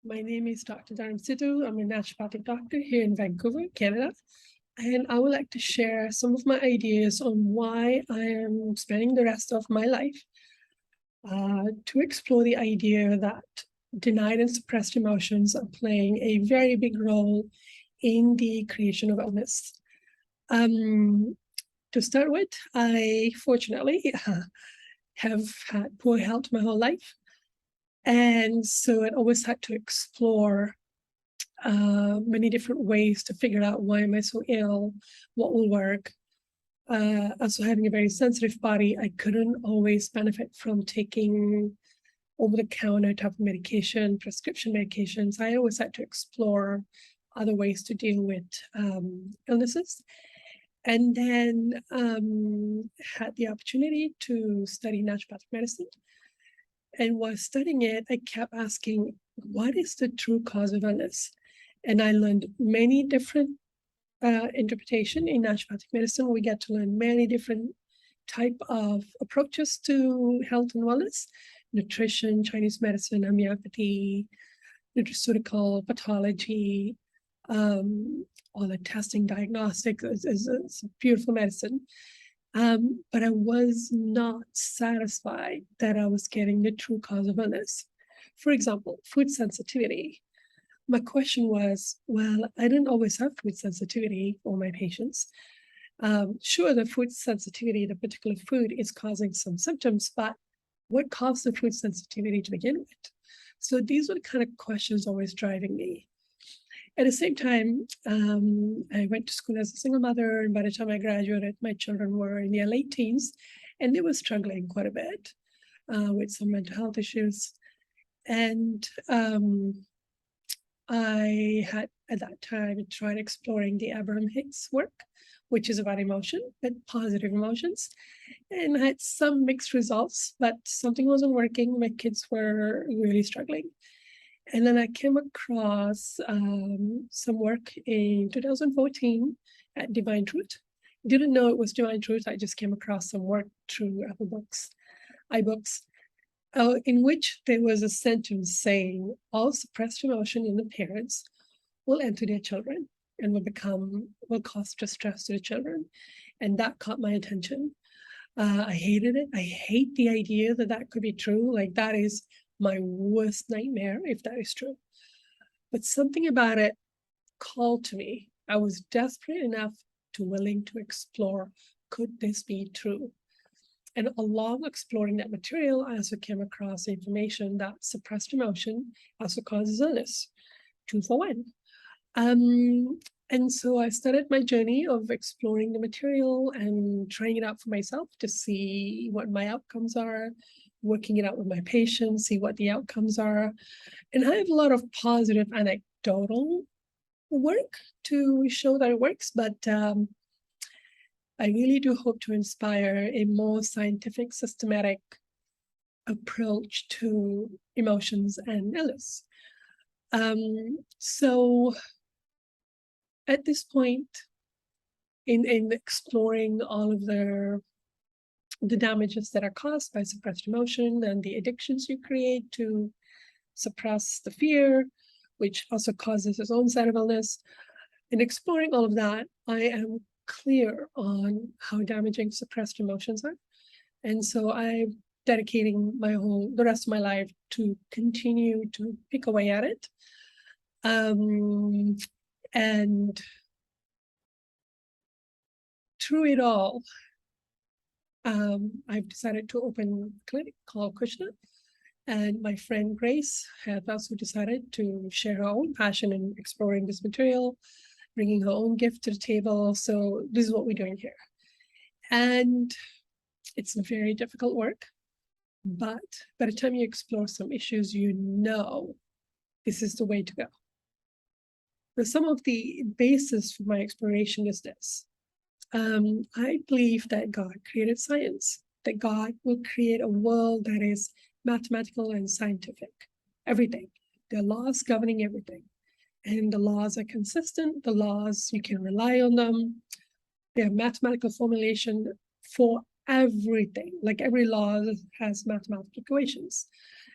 My name is Dr. Dharm Sidhu. I'm a naturopathic doctor here in Vancouver, Canada. And I would like to share some of my ideas on why I am spending the rest of my life to explore the idea that denied and suppressed emotions are playing a very big role in the creation of illness. To start with, I fortunately have had poor health my whole life. And so I always had to explore many different ways to figure out why am I so ill, what will work. Also having a very sensitive body, I couldn't always benefit from taking over-the-counter type of medication, prescription medications. I always had to explore other ways to deal with illnesses. And then had the opportunity to study naturopathic medicine. And while studying it, I kept asking, what is the true cause of illness? And I learned many different interpretation in naturopathic medicine. We get to learn many different type of approaches to health and wellness: nutrition, Chinese medicine, homeopathy, nutraceutical, pathology, all the testing, diagnostics. It's a beautiful medicine. But I was not satisfied that I was getting the true cause of illness. For example, food sensitivity. My question was, well, I didn't always have food sensitivity for my patients. Sure, the food sensitivity, the particular food is causing some symptoms, but what caused the food sensitivity to begin with? So these were the kind of questions always driving me. At the same time, I went to school as a single mother, and by the time I graduated, my children were in their late teens, and they were struggling quite a bit with some mental health issues. And I had, at that time, tried exploring the Abraham Hicks work, which is about emotion, but positive emotions, and I had some mixed results, but something wasn't working. My kids were really struggling. And then I came across some work in 2014 at Divine Truth. Didn't know it was Divine Truth. I just came across some work through Apple Books, iBooks, in which there was a sentence saying all suppressed emotion in the parents will enter their children and will cause distress to the children. And that caught my attention. I hated it. I hate the idea that that could be true. Like, that is my worst nightmare if that is true. But something about it called to me. I was desperate enough to willing to explore, could this be true? And along exploring that material, I also came across information that suppressed emotion also causes illness, 2 for 1. And so I started my journey of exploring the material and trying it out for myself to see what my outcomes are, working it out with my patients, see what the outcomes are. And I have a lot of positive anecdotal work to show that it works, but I really do hope to inspire a more scientific, systematic approach to emotions and illness. So at this point, in exploring all of the damages that are caused by suppressed emotion and the addictions you create to suppress the fear, which also causes its own set of illness. In exploring all of that, I am clear on how damaging suppressed emotions are. And so I'm dedicating the rest of my life to continue to pick away at it. And through it all, I've decided to open a clinic called Krishna. And my friend Grace has also decided to share her own passion in exploring this material, bringing her own gift to the table. So this is what we're doing here. And it's very difficult work, but by the time you explore some issues, you know this is the way to go. But some of the basis for my exploration is this. I believe that God created science, that God will create a world that is mathematical and scientific, everything. There are laws governing everything. And the laws are consistent. The laws, you can rely on them. They're mathematical formulation for everything. Like, every law has mathematical equations.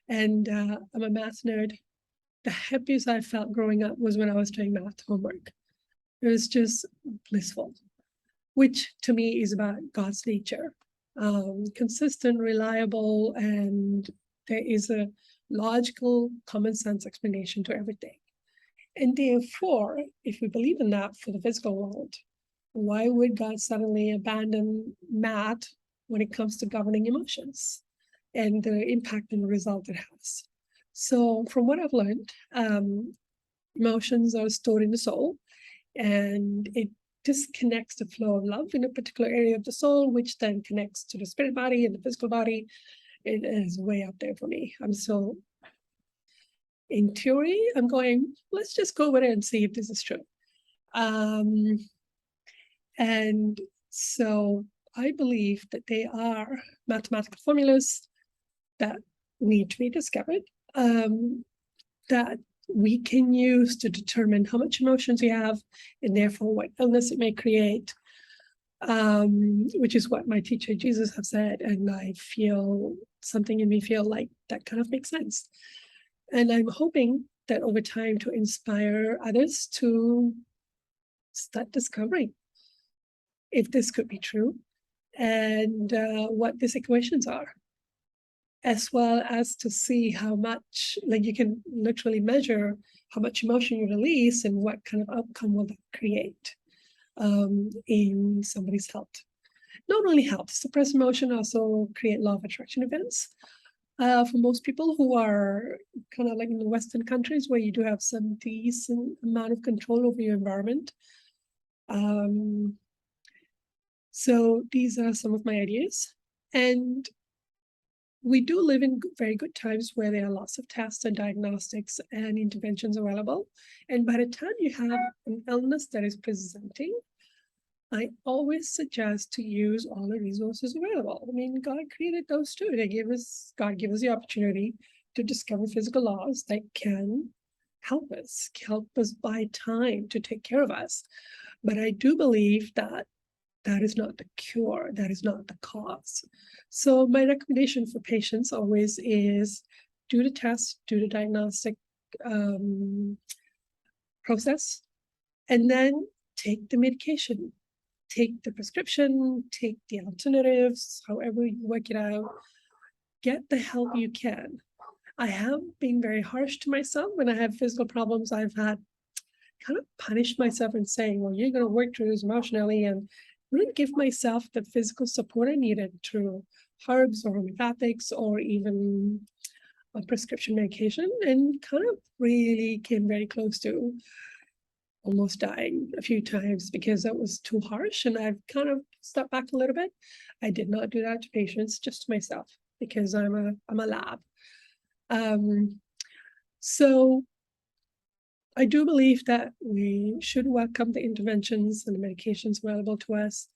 And I'm a math nerd. the happiest I felt growing up was when I was doing math homework. It was just blissful, which to me is about God's nature. Consistent, reliable, and there is a logical, common sense explanation to everything. And therefore, if we believe in that for the physical world, why would God suddenly abandon math when it comes to governing emotions and the impact and the result it has? So from what I've learned, emotions are stored in the soul, and it disconnects the flow of love in a particular area of the soul, which then connects to the spirit body and the physical body. It is way up there for me. I'm still, in theory, I'm going, let's just go with it and see if this is true. And so I believe that they are mathematical formulas that need to be discovered, that we can use to determine how much emotions we have and therefore what illness it may create, which is what my teacher Jesus have said. And I feel something in me feel like that kind of makes sense. And I'm hoping that over time to inspire others to start discovering if this could be true and what these equations are, as well as to see how much, like you can literally measure how much emotion you release and what kind of outcome will that create in somebody's health. Not only health, suppressed emotion also create law of attraction events. For most people who are kind of like in the Western countries where you do have some decent amount of control over your environment. So these are some of my ideas. And we do live in very good times where there are lots of tests and diagnostics and interventions available. And by the time you have an illness that is presenting, I always suggest to use all the resources available. I mean, God created those too. God gave us the opportunity to discover physical laws that can help us buy time to take care of us. But I do believe that that is not the cure, that is not the cause. So my recommendation for patients always is do the test, do the diagnostic process, and then take the medication. Take the prescription, take the alternatives, however you work it out, get the help you can. I have been very harsh to myself when I have physical problems. I've had kind of punished myself and saying, well, you're going to work through this emotionally, and really give myself the physical support I needed through herbs or homeopathics or even a prescription medication, and kind of really came very close to almost dying a few times because that was too harsh, and I've kind of stepped back a little bit. I did not do that to patients, just to myself, because I'm a lab. So I do believe that we should welcome the interventions and the medications available to us,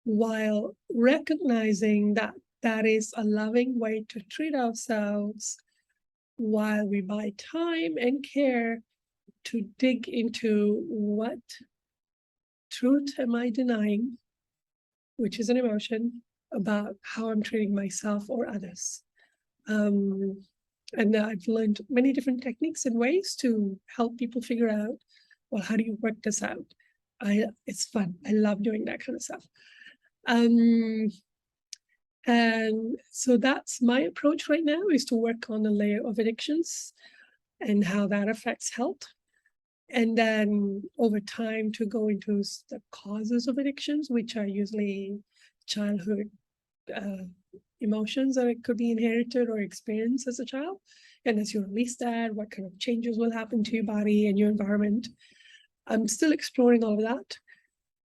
while recognizing that that is a loving way to treat ourselves, while we buy time and care to dig into what truth am I denying, which is an emotion, about how I'm treating myself or others. And I've learned many different techniques and ways to help people figure out, well, how do you work this out? It's fun. I love doing that kind of stuff. And so that's my approach right now, is to work on the layer of addictions and how that affects health. And then over time to go into the causes of addictions, which are usually childhood emotions that could be inherited or experienced as a child. And as you release that, what kind of changes will happen to your body and your environment. I'm still exploring all of that.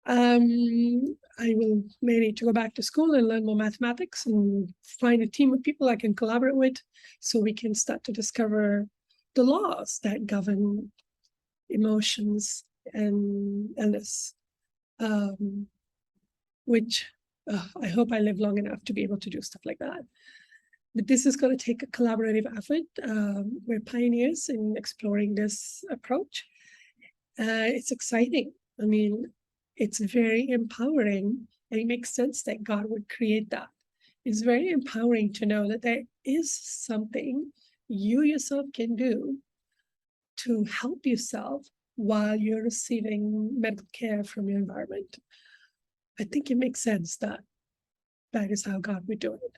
I may need to go back to school and learn more mathematics and find a team of people I can collaborate with, so we can start to discover the laws that govern emotions and illness, which I hope I live long enough to be able to do stuff like that. But this is going to take a collaborative effort. We're pioneers in exploring this approach. It's exciting. I mean, it's very empowering, and it makes sense that God would create that. It's very empowering to know that there is something you yourself can do to help yourself while you're receiving medical care from your environment. I think it makes sense that that is how God would do it.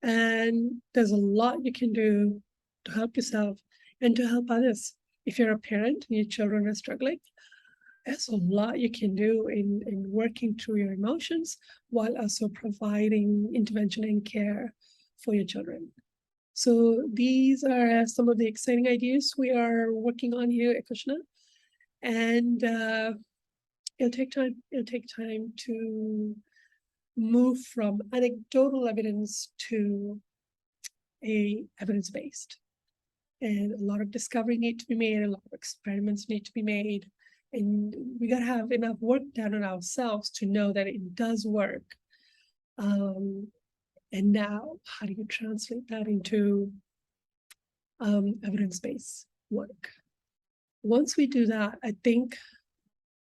And there's a lot you can do to help yourself and to help others. If you're a parent and your children are struggling, there's a lot you can do in working through your emotions while also providing intervention and care for your children. So these are some of the exciting ideas we are working on here at Kushna. And it'll take time. It'll take time to move from anecdotal evidence to a evidence-based. And a lot of discovery need to be made, a lot of experiments need to be made. And we got to have enough work done on ourselves to know that it does work. And now, how do you translate that into evidence-based work? Once we do that, I think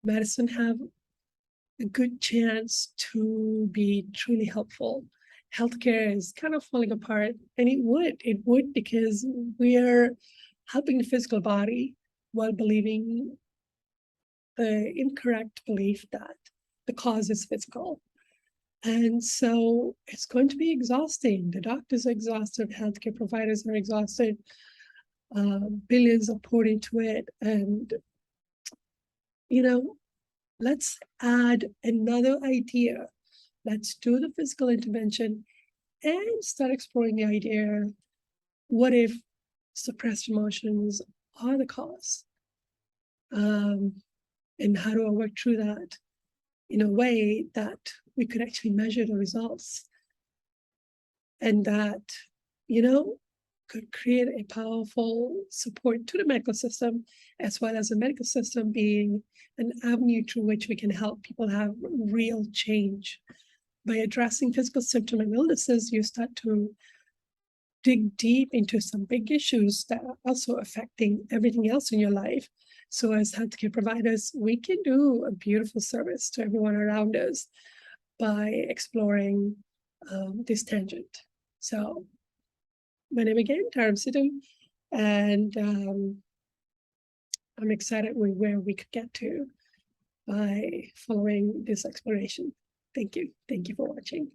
medicine have a good chance to be truly helpful. Healthcare is kind of falling apart, and it would because we are helping the physical body while believing the incorrect belief that the cause is physical. And so it's going to be exhausting. The doctors are exhausted, healthcare providers are exhausted, billions are poured into it. And, let's add another idea. Let's do the physical intervention and start exploring the idea, what if suppressed emotions are the cause? And how do I work through that in a way that we could actually measure the results and that, could create a powerful support to the medical system, as well as the medical system being an avenue through which we can help people have real change. By addressing physical symptoms and illnesses, you start to dig deep into some big issues that are also affecting everything else in your life. So as healthcare providers, we can do a beautiful service to everyone around us by exploring this tangent. So my name again, Dharm Sidhu, and I'm excited with where we could get to by following this exploration. Thank you. Thank you for watching.